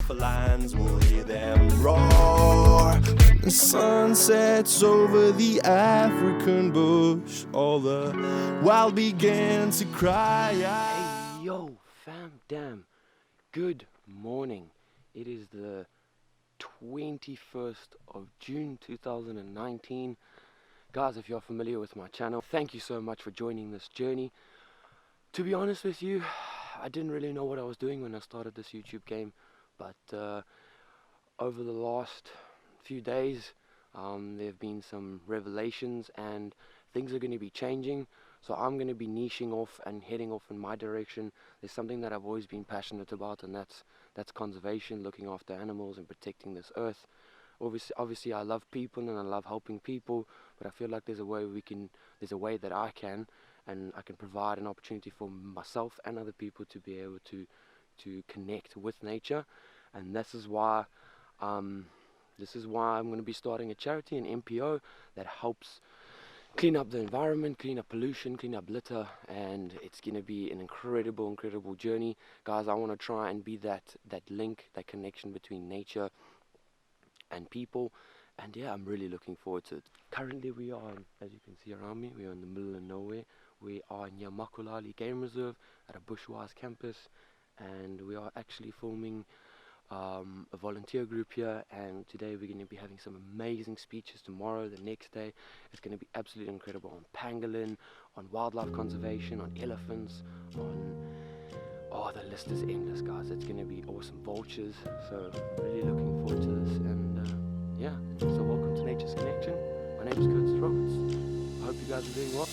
felines will hear them roar. When the sun sets over the African bush, all the wild begin to cry out. Hey yo, fam, damn, good morning. It is the 21st of June 2019. Guys, if you're familiar with my channel, thank you so much for joining this journey. To be honest with you, I didn't really know what I was doing when I started this YouTube game, but over the last few days there have been some revelations and things are going to be changing. So I'm going to be niching off and heading off in my direction. There's something that I've always been passionate about, and that's conservation, looking after animals and protecting this earth. Obviously I love people and I love helping people, but I feel like there's a way that I can provide an opportunity for myself and other people to be able to connect with nature. And this is why I'm going to be starting a charity, an NPO, that helps clean up the environment, clean up pollution, clean up litter, and it's going to be an incredible journey. Guys, I want to try and be that link, that connection between nature and people, and yeah, I'm really looking forward to it. Currently we are, as you can see around me, we are in the middle of nowhere. We are near Makulali Game Reserve at a bushwise campus, and we are actually filming a volunteer group here, and today we're going to be having some amazing speeches. Tomorrow, the next day, it's going to be absolutely incredible on pangolin, on wildlife conservation, on elephants, on the list is endless, guys. It's going to be awesome. Vultures. So really looking forward to this, and yeah, so welcome to Nature's Connection. My name is Curtis Roberts. I hope you guys are doing well.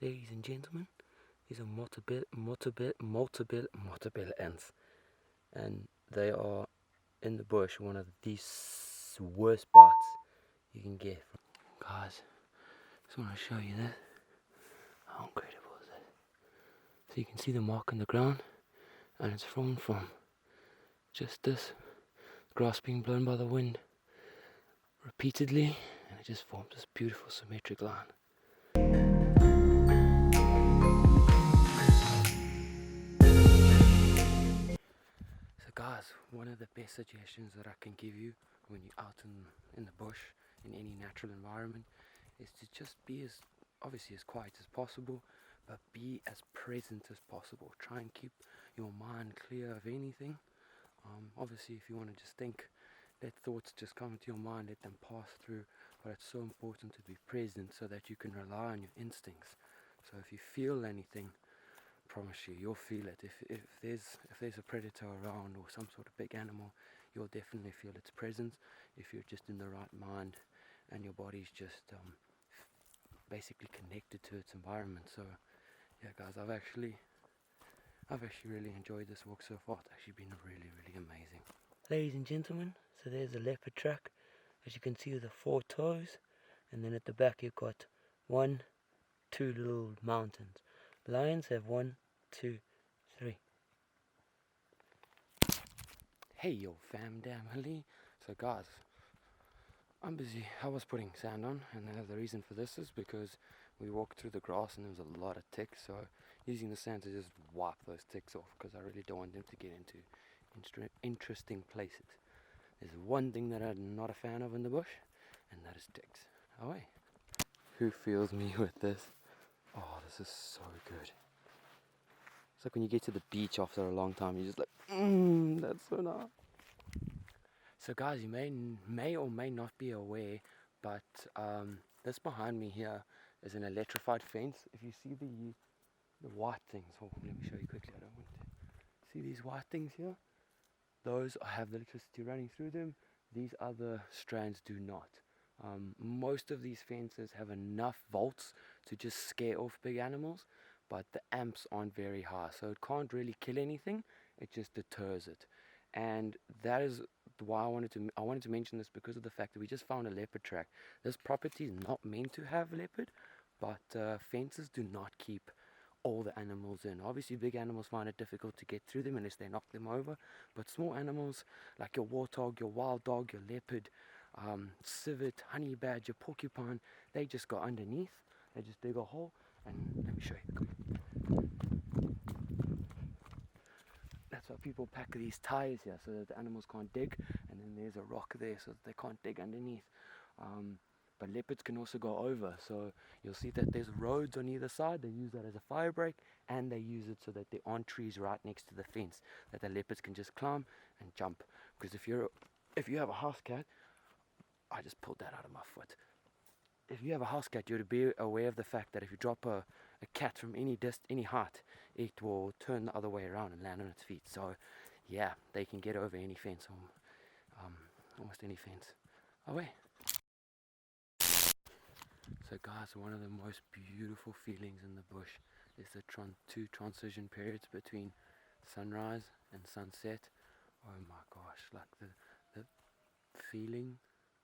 Ladies and gentlemen, these are multiple ants, and they are in the bush. One of the worst bites you can get. Guys, just want to show you that. How incredible is that? So you can see the mark on the ground, and it's formed from just this grass being blown by the wind repeatedly, and it just forms this beautiful symmetric line. Guys, one of the best suggestions that I can give you when you're out in the bush, in any natural environment, is to just be as quiet as possible, but be as present as possible. Try and keep your mind clear of anything. Obviously, if you want to just think, let thoughts just come into your mind, let them pass through, but it's so important to be present so that you can rely on your instincts. So if you feel anything, promise you, you'll feel it. If there's a predator around or some sort of big animal, you'll definitely feel its presence if you're just in the right mind and your body's just basically connected to its environment. So yeah, guys, I've actually really enjoyed this walk so far. It's actually been really amazing. Ladies and gentlemen, so there's a leopard track, as you can see, with the 4 toes, and then at the back you've got 1, 2 little mountains. Lions have 1, 2, 3. Hey yo, fam, damn, Ali. So guys, I'm busy. I was putting sand on, and the reason for this is because we walked through the grass and there was a lot of ticks, so using the sand to just wipe those ticks off, because I really don't want them to get into interesting places. There's one thing that I'm not a fan of in the bush, and that is ticks. Oh wait. Who feels me with this? Oh, this is so good. It's like when you get to the beach after a long time, you're just like, that's so nice. So guys, you may or may not be aware, but this behind me here is an electrified fence. If you see the white things, let me show you quickly. I don't want to see these white things here. Those have the electricity running through them. These other strands do not. Most of these fences have enough volts to just scare off big animals, but the amps aren't very high, so it can't really kill anything. It just deters it, and that is why I wanted to mention this, because of the fact that we just found a leopard track. This property is not meant to have leopard, but fences do not keep all the animals in. Obviously big animals find it difficult to get through them unless they knock them over, but small animals like your warthog, your wild dog, your leopard, civet, honey badger, porcupine, they just go underneath. They just dig a hole, and let me show you. Come on. That's why people pack these tires here, so that the animals can't dig, and then there's a rock there so that they can't dig underneath. But leopards can also go over, so you'll see that there's roads on either side. They use that as a fire break, and they use it so that there aren't trees right next to the fence that the leopards can just climb and jump. Because if you have a house cat, I just pulled that out of my foot. If you have a house cat, you would be aware of the fact that if you drop a cat from any height, it will turn the other way around and land on its feet. So yeah, they can get over any fence, almost any fence. Away. So guys, one of the most beautiful feelings in the bush is the two transition periods between sunrise and sunset. Oh my gosh, like the feeling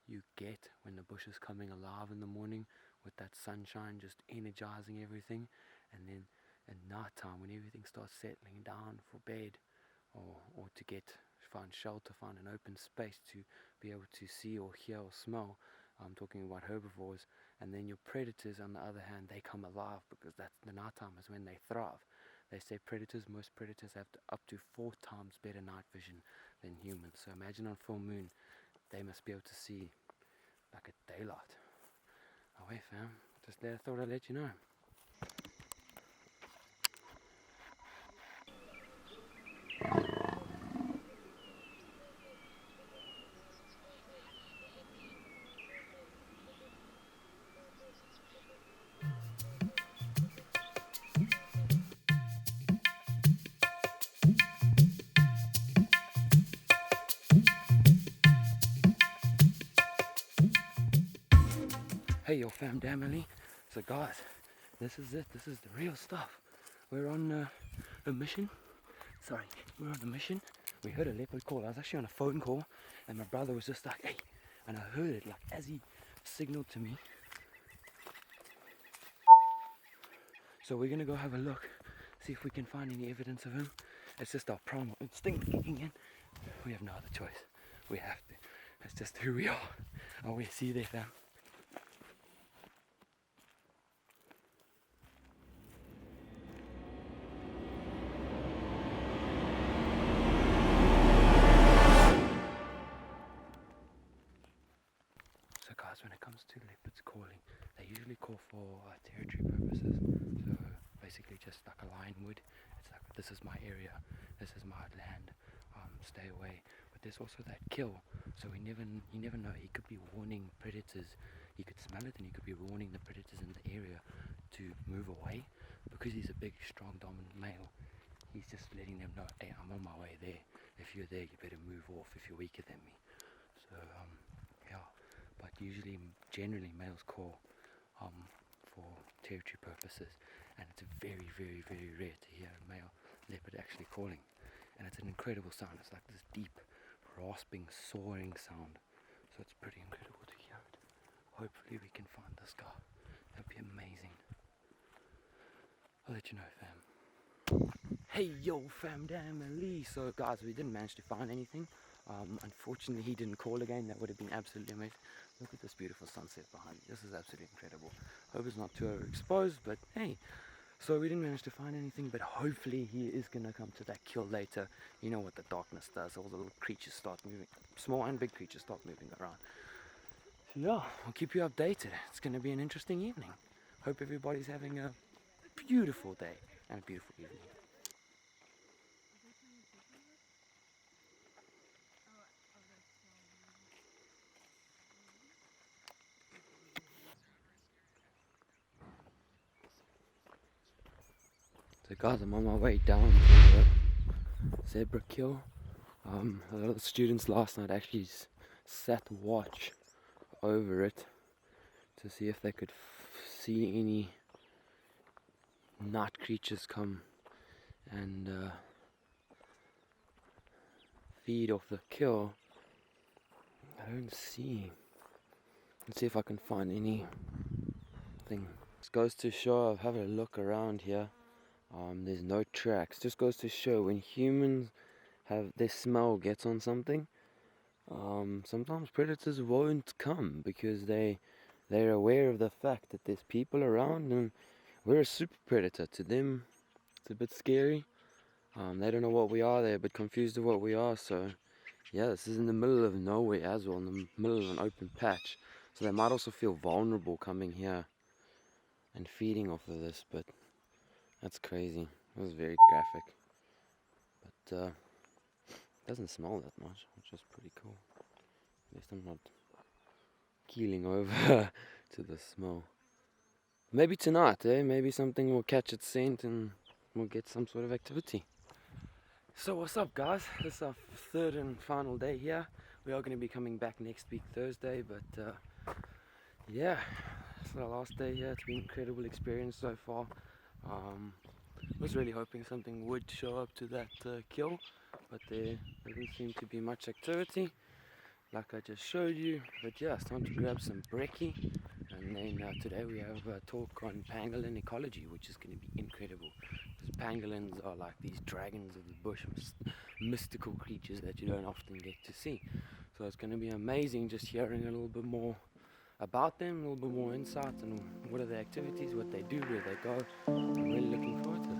you get when the bush is coming alive in the morning with that sunshine just energizing everything, and then at night time when everything starts settling down for bed or to find shelter, find an open space to be able to see or hear or smell. I'm talking about herbivores, and then your predators on the other hand, they come alive because that's the nighttime is when they thrive. They say most predators have up to 4 times better night vision than humans. So imagine on full moon, they must be able to see like at daylight. Away fam, just there, thought I'd let you know. Hey yo fam family, so guys, this is it, this is the real stuff. We're on a mission, we're on a mission. We heard a leopard call. I was actually on a phone call and my brother was just like, hey, and I heard it like as he signaled to me. So we're gonna go have a look, see if we can find any evidence of him. It's just our primal instinct kicking in. We have no other choice, we have to, it's just who we are. Oh, we see you there fam. When it comes to leopards calling, they usually call for territory purposes. So basically just like a lion would. It's like, this is my area, this is my land, stay away. But there's also that kill. So you never know, he could be warning predators. He could smell it and he could be warning the predators in the area to move away. Because he's a big, strong, dominant male, he's just letting them know, hey, I'm on my way there. If you're there, you better move off if you're weaker than me. So yeah. But usually, generally, males call for territory purposes, and it's very, very, very rare to hear a male leopard actually calling. And it's an incredible sound. It's like this deep, rasping, soaring sound. So it's pretty incredible to hear it. Hopefully we can find this guy. That'd be amazing. I'll let you know, fam. Hey yo fam family. So guys, we didn't manage to find anything. Unfortunately he didn't call again. That would have been absolutely amazing. Look at this beautiful sunset behind me. This is absolutely incredible. Hope it's not too overexposed, but hey. So we didn't manage to find anything, but hopefully he is going to come to that kill later. You know what the darkness does. All the little creatures start moving. Small and big creatures start moving around. So yeah, I'll keep you updated. It's going to be an interesting evening. Hope everybody's having a beautiful day and a beautiful evening. So guys, I'm on my way down to the zebra kill. A lot of the students last night actually sat watch over it to see if they could see any night creatures come and feed off the kill. I don't see. Let's see if I can find anything. This goes to show I've had a look around here. There's no tracks. Just goes to show when humans have their smell gets on something, sometimes predators won't come because they're aware of the fact that there's people around and we're a super predator. To them, it's a bit scary. They don't know what we are. They're a bit confused of what we are. So yeah, this is in the middle of nowhere as well, in the middle of an open patch. So they might also feel vulnerable coming here and feeding off of this, but that's crazy. It was very graphic. But it doesn't smell that much, which is pretty cool. At least I'm not keeling over to the smell. Maybe tonight, eh? Maybe something will catch its scent and we'll get some sort of activity. So what's up, guys? This is our third and final day here. We are going to be coming back next week Thursday, but yeah, it's our last day here. It's been an incredible experience so far. Was really hoping something would show up to that kill, but there didn't seem to be much activity like I just showed you. But yeah, it's time to grab some brekkie, and then today we have a talk on pangolin ecology, which is going to be incredible, because pangolins are like these dragons of the bush, mystical creatures that you don't often get to see. So it's going to be amazing just hearing a little bit more about them, a little bit more insight on what are the activities, what they do, where they go. I'm really looking forward to it.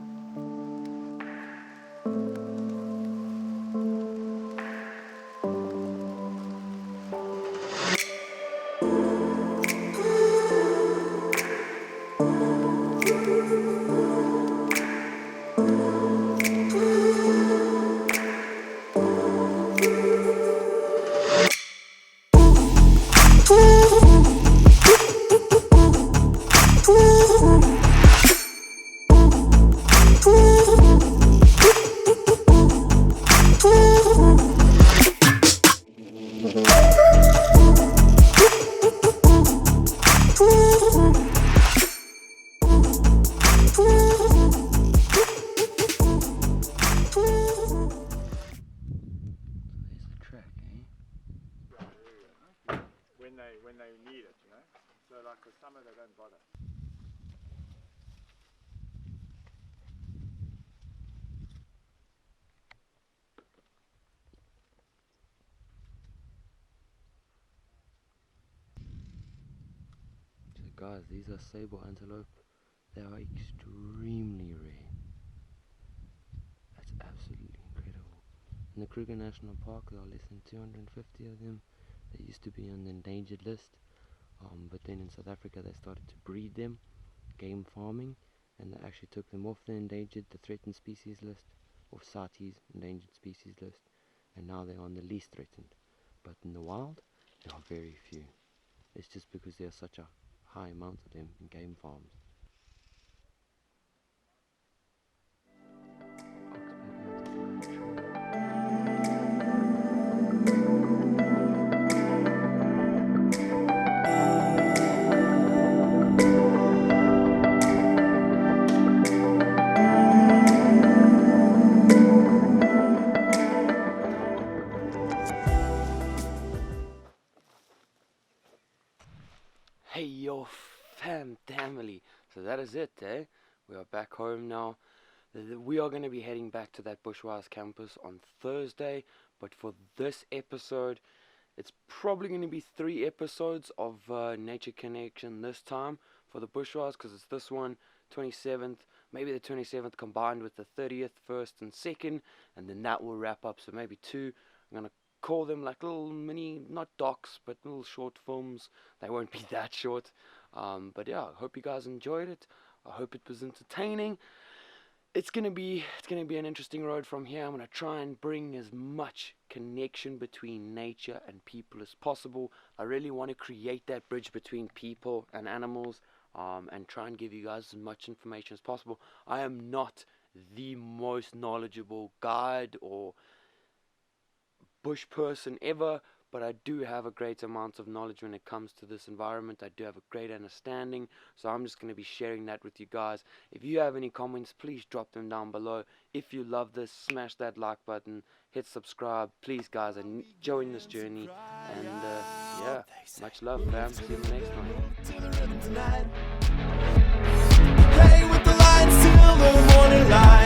When they need it, you know. So like for summer they don't bother. So guys, these are sable antelope. They are extremely rare. That's absolutely incredible. In the Kruger National Park there are less than 250 of them. They used to be on the endangered list, but then in South Africa they started to breed them, game farming, and they actually took them off the endangered, the threatened species list, or CITES, endangered species list, and now they're on the least threatened. But in the wild, there are very few. It's just because there are such a high amount of them in game farms. Hey yo family, so that is it, eh? We are back home now. We are going to be heading back to that Bushwise campus on Thursday, but for this episode it's probably going to be 3 episodes of Nature Connection this time for the Bushwise, because it's this one, 27th, maybe the 27th combined with the 30th, 1st and 2nd, and then that will wrap up. So maybe 2. I'm going to call them like little mini, not docs, but little short films. They won't be that short, but yeah, I hope you guys enjoyed it. I hope it was entertaining. It's gonna be an interesting road from here. I'm gonna try and bring as much connection between nature and people as possible. I really want to create that bridge between people and animals, and try and give you guys as much information as possible. I am not the most knowledgeable guide or bush person ever, but I do have a great amount of knowledge when it comes to this environment. I do have a great understanding, so I'm just going to be sharing that with you guys. If you have any comments, please drop them down below. If you love this, smash that like button, hit subscribe, please guys, and join this journey. And yeah, much love fam, see you in the next one. Play with the light. dance till the morning light.